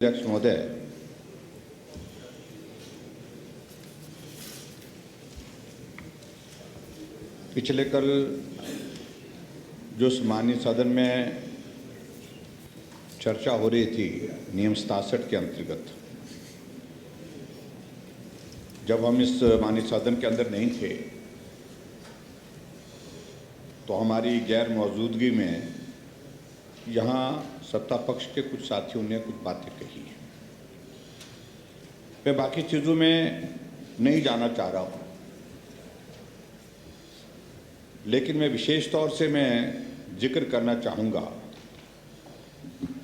अध्यक्ष महोदय, पिछले कल जो माननीय सदन में चर्चा हो रही थी नियम 67 के अंतर्गत, जब हम इस माननीय सदन के अंदर नहीं थे तो हमारी गैर मौजूदगी में यहाँ सत्ता पक्ष के कुछ साथियों ने कुछ बातें कही हैं। मैं बाकी चीज़ों में नहीं जाना चाह रहा हूँ, लेकिन मैं विशेष तौर से मैं जिक्र करना चाहूँगा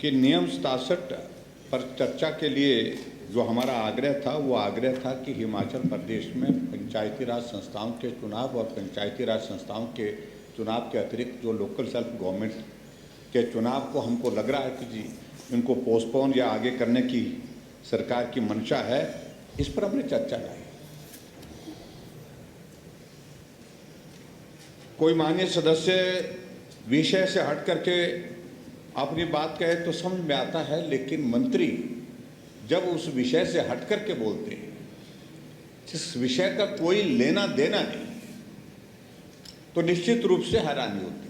कि नियम 67 पर चर्चा के लिए जो हमारा आग्रह था वो आग्रह था कि हिमाचल प्रदेश में पंचायती राज संस्थाओं के चुनाव और पंचायती राज संस्थाओं के चुनाव के अतिरिक्त जो लोकल सेल्फ गवर्नमेंट के चुनाव को हमको लग रहा है कि जी इनको पोस्टपोन या आगे करने की सरकार की मंशा है, इस पर हमने चर्चा लाई। कोई माननीय सदस्य विषय से हट करके अपनी बात कहे तो समझ में आता है, लेकिन मंत्री जब उस विषय से हट करके बोलते हैं जिस विषय का कोई लेना देना नहीं, तो निश्चित रूप से हैरानी होती है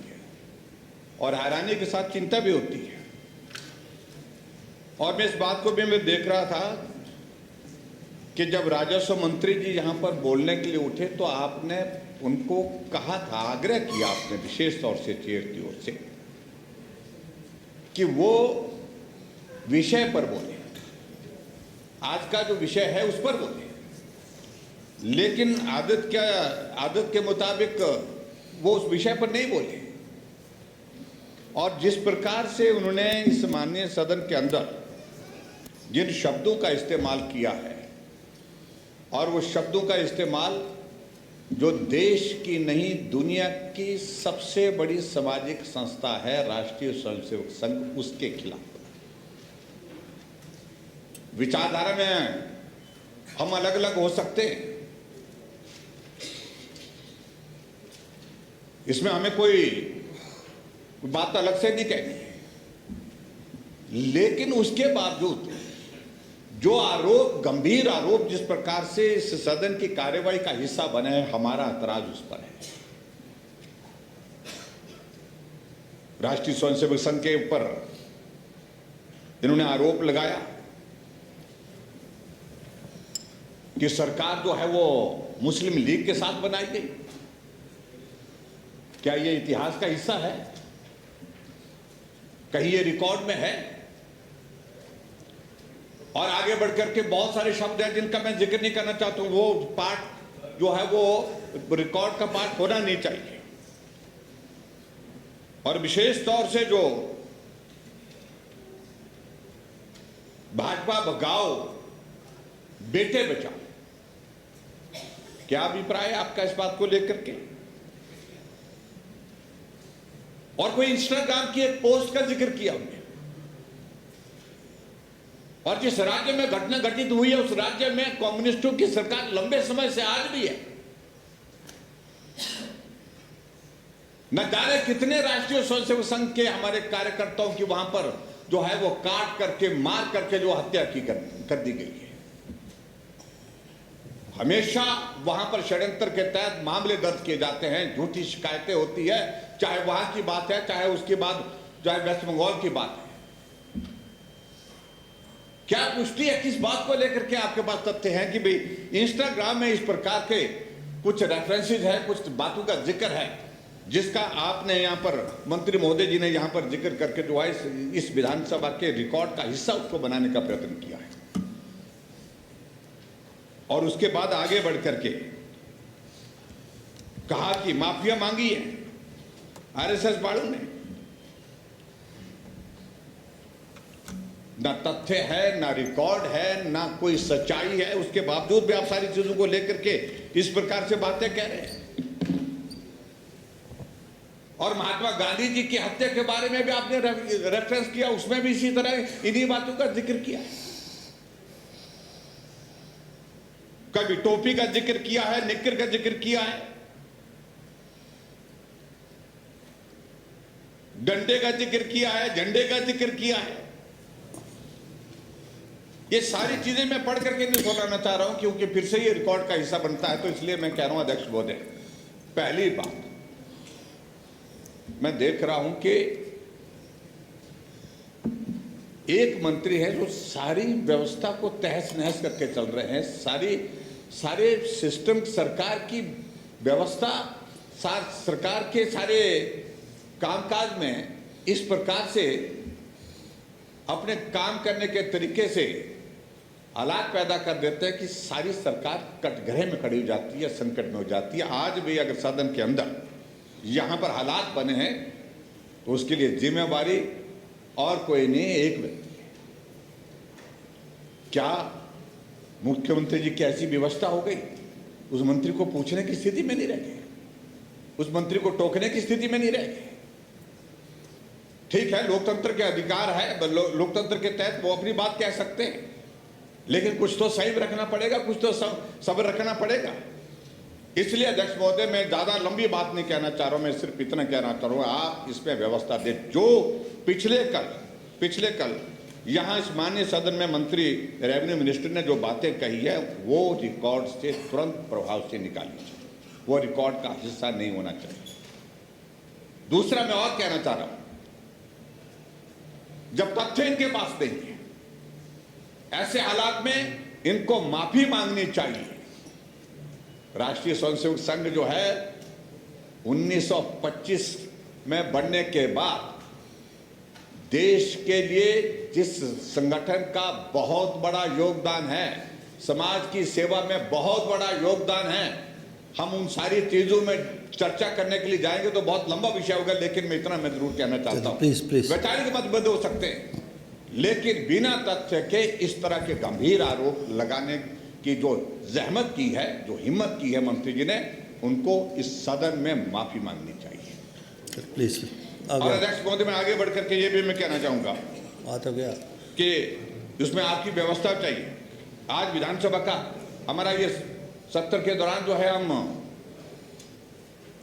और हैरानी के साथ चिंता भी होती है। और मैं इस बात को भी मैं देख रहा था कि जब राजस्व मंत्री जी यहाँ पर बोलने के लिए उठे तो आपने उनको कहा था, आग्रह किया आपने विशेष तौर से चेयर की ओर से कि वो विषय पर बोले, आज का जो विषय है उस पर बोले, लेकिन आदत के मुताबिक वो उस विषय पर नहीं बोले। और जिस प्रकार से उन्होंने इस माननीय सदन के अंदर जिन शब्दों का इस्तेमाल किया है, और वो शब्दों का इस्तेमाल जो देश की नहीं दुनिया की सबसे बड़ी सामाजिक संस्था है राष्ट्रीय स्वयंसेवक संघ, उसके खिलाफ। विचारधारा में हम अलग अलग हो सकते हैं, इसमें हमें कोई बात अलग से नहीं कहनी है, लेकिन उसके बावजूद जो आरोप, गंभीर आरोप जिस प्रकार से इस सदन की कार्यवाही का हिस्सा बने हैं, हमारा ऐतराज उस पर है। राष्ट्रीय स्वयंसेवक संघ के ऊपर इन्होंने आरोप लगाया कि सरकार जो है वो मुस्लिम लीग के साथ बनाई गई। क्या ये इतिहास का हिस्सा है? कहीं ये रिकॉर्ड में है? और आगे बढ़कर के बहुत सारे शब्द हैं जिनका मैं जिक्र नहीं करना चाहता हूं, वो पार्ट जो है वो रिकॉर्ड का पार्ट होना नहीं चाहिए। और विशेष तौर से जो भाजपा भगाओ बेटे बचाओ, क्या अभिप्राय है आपका इस बात को लेकर के? और कोई इंस्टाग्राम की एक पोस्ट का जिक्र किया हमने, और जिस राज्य में घटना घटित हुई है उस राज्य में कम्युनिस्टों की सरकार लंबे समय से आज भी है। न जाने कितने राष्ट्रीय स्वयंसेवक संघ के हमारे कार्यकर्ताओं की वहां पर जो है वो काट करके, मार करके जो हत्या कर दी गई है। हमेशा वहां पर षड्यंत्र के तहत मामले दर्ज किए जाते हैं, झूठी शिकायतें होती है, चाहे वहां की बात है, चाहे उसके बाद चाहे वेस्ट बंगाल की बात है। क्या पुष्टि है किस बात को लेकर के आपके पास तथ्य है कि भाई इंस्टाग्राम में इस प्रकार के कुछ रेफरेंसेज है, कुछ बातों का जिक्र है, जिसका आपने यहां पर मंत्री महोदय जी ने यहां पर जिक्र करके जो है इस विधानसभा के रिकॉर्ड का हिस्सा उसको बनाने का प्रयत्न किया है। और उसके बाद आगे बढ़ करके कहा कि माफिया मांगी है आरएसएस वालों ने। ना तथ्य है, ना रिकॉर्ड है, ना कोई सच्चाई है, उसके बावजूद भी आप सारी चीजों को लेकर के इस प्रकार से बातें कह रहे हैं। और महात्मा गांधी जी की हत्या के बारे में भी आपने रेफरेंस किया, उसमें भी इसी तरह इन्हीं बातों का जिक्र किया। कभी टोपी का जिक्र किया है, निक्कर का जिक्र किया है, डंडे का जिक्र किया है, झंडे का जिक्र किया है। ये सारी चीजें मैं पढ़ करके नहीं सुनाना चाह रहा हूं, क्योंकि फिर से ये रिकॉर्ड का हिस्सा बनता है, तो इसलिए मैं कह रहा हूं अध्यक्ष महोदय, पहली बात मैं देख रहा हूं कि एक मंत्री है जो सारी व्यवस्था को तहस नहस करके चल रहे हैं, सारे सिस्टम, सरकार की व्यवस्था, सरकार के सारे कामकाज में इस प्रकार से अपने काम करने के तरीके से हालात पैदा कर देते हैं कि सारी सरकार कटघरे में खड़ी हो जाती है, संकट में हो जाती है। आज भी अगर सदन के अंदर यहां पर हालात बने हैं तो उसके लिए जिम्मेवारी और कोई नहीं, एक व्यक्ति है। क्या मुख्यमंत्री जी की ऐसी व्यवस्था हो गई, उस मंत्री को पूछने की स्थिति में नहीं रह गए, उस मंत्री को टोकने की स्थिति में नहीं रह गए। ठीक है, लोकतंत्र के अधिकार है, लोकतंत्र के तहत वो अपनी बात कह सकते हैं, लेकिन कुछ तो सही रखना पड़ेगा, कुछ तो सब्र रखना पड़ेगा। इसलिए अध्यक्ष महोदय, मैं ज्यादा लंबी बात नहीं कहना चाह रहा हूं, मैं सिर्फ इतना कहना चाह रहा हूं, आप इसमें व्यवस्था दे। जो पिछले कल यहां इस माननीय सदन में मंत्री रेवेन्यू मिनिस्टर ने जो बातें कही है, वो रिकॉर्ड से तुरंत प्रभाव से निकाली जाए, वो रिकॉर्ड का हिस्सा नहीं होना चाहिए। दूसरा मैं और कहना चाह रहा हूं, जब तथ्य इनके पास नहीं है, ऐसे हालात में इनको माफी मांगनी चाहिए। राष्ट्रीय स्वयंसेवक संघ जो है 1925 में बनने के बाद देश के लिए जिस संगठन का बहुत बड़ा योगदान है, समाज की सेवा में बहुत बड़ा योगदान है, हम उन सारी चीजों में चर्चा करने के लिए जाएंगे तो बहुत लंबा विषय होगा, लेकिन मैं इतना मैं जरूर कहना चाहता हूं, वैचारिक मतभेद हो सकते हैं, लेकिन बिना तथ्य के इस तरह के गंभीर आरोप लगाने की जो जहमत की है, जो हिम्मत की है मंत्री जी ने, उनको इस सदन में माफी मांगनी चाहिए। प्लीज। और अध्यक्ष महोदय, मैं आगे बढ़ करके ये भी मैं कहना चाहूंगा बात हो गया कि उसमें आपकी व्यवस्था चाहिए। आज विधानसभा का हमारा ये सत्र के दौरान जो है, हम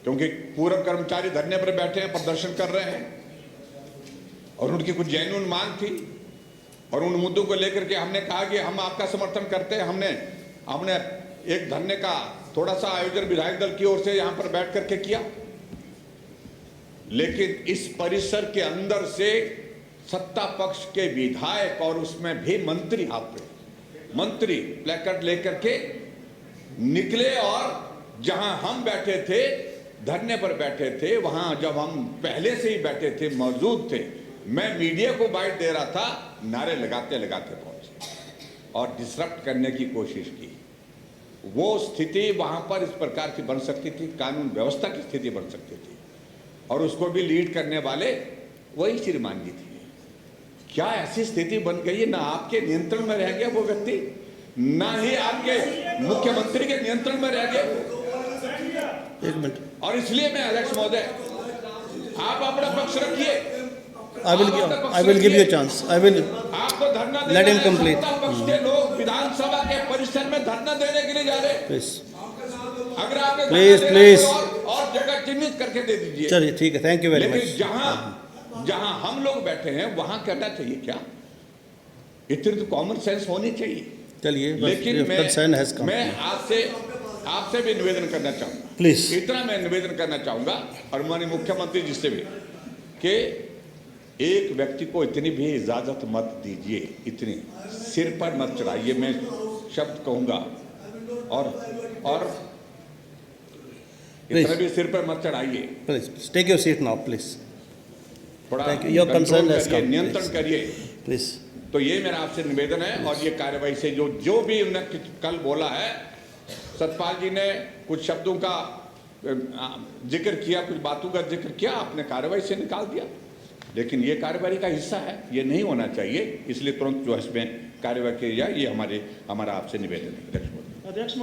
क्योंकि पूर्व कर्मचारी धरने पर बैठे हैं, प्रदर्शन कर रहे हैं, और उनकी कुछ जेन्युइन मांग थी, और उन मुद्दों को लेकर के हमने कहा कि हम आपका समर्थन करते हैं। हमने एक धरने का थोड़ा सा आयोजन विधायक दल की ओर से यहां पर बैठ करके किया, लेकिन इस परिसर के अंदर से सत्ता पक्ष के विधायक और उसमें भी मंत्री मंत्री प्लेकार्ड लेकर के निकले, और जहां हम बैठे थे, धरने पर बैठे थे, वहां जब हम पहले से ही बैठे थे, मौजूद थे, मैं मीडिया को बाइट दे रहा था, नारे लगाते लगाते पहुंचे और डिसरप्ट करने की कोशिश की। वो स्थिति वहां पर इस प्रकार की बन सकती थी, कानून व्यवस्था की स्थिति बन सकती थी, और उसको भी लीड करने वाले वही श्रीमान जी थे। क्या ऐसी स्थिति बन गई है? ना आपके नियंत्रण में रह गया वो व्यक्ति, ना ही आपके मुख्यमंत्री के नियंत्रण में रह गया। एक मिनट। और इसलिए मैं अध्यक्ष महोदय, आप अपना पक्ष रखिए। I will give you a chance. आपको धरना let him complete. पक्ष के लोग विधानसभा के परिसर में धरना देने के लिए जा रहे हैं। Please. अगर आपने Please. और जगह चिन्हित करके दे दीजिए। चलिए ठीक है, थैंक यू वेरी मच। जहां हम लोग बैठे हैं वहां करना चाहिए क्या? इतनी तो कॉमन सेंस होनी चाहिए। चलिए, लेकिन मैं आपसे भी निवेदन करना चाहूंगा, प्लीज, इतना मैं निवेदन करना चाहूंगा, और माननीय मुख्यमंत्री जी से भी, कि एक व्यक्ति को इतनी भी इजाजत मत दीजिए, इतनी सिर पर मत चढ़ाइए, मैं शब्द कहूंगा, और इतना भी सिर पर मत चढ़ाइए। Please take your seat now, please. थोड़ा नियंत्रण करिए प्लीज। तो ये मेरा आपसे निवेदन है, और ये कार्यवाही से जो भी उन्होंने कल बोला है, सतपाल जी ने कुछ शब्दों का जिक्र किया, कुछ बातों का जिक्र किया, आपने कार्यवाही से निकाल दिया, लेकिन ये कार्यवाही का हिस्सा है, ये नहीं होना चाहिए, इसलिए तुरंत जो है इसमें कार्यवाही की जाए, ये हमारा आपसे निवेदन है। अध्यक्ष।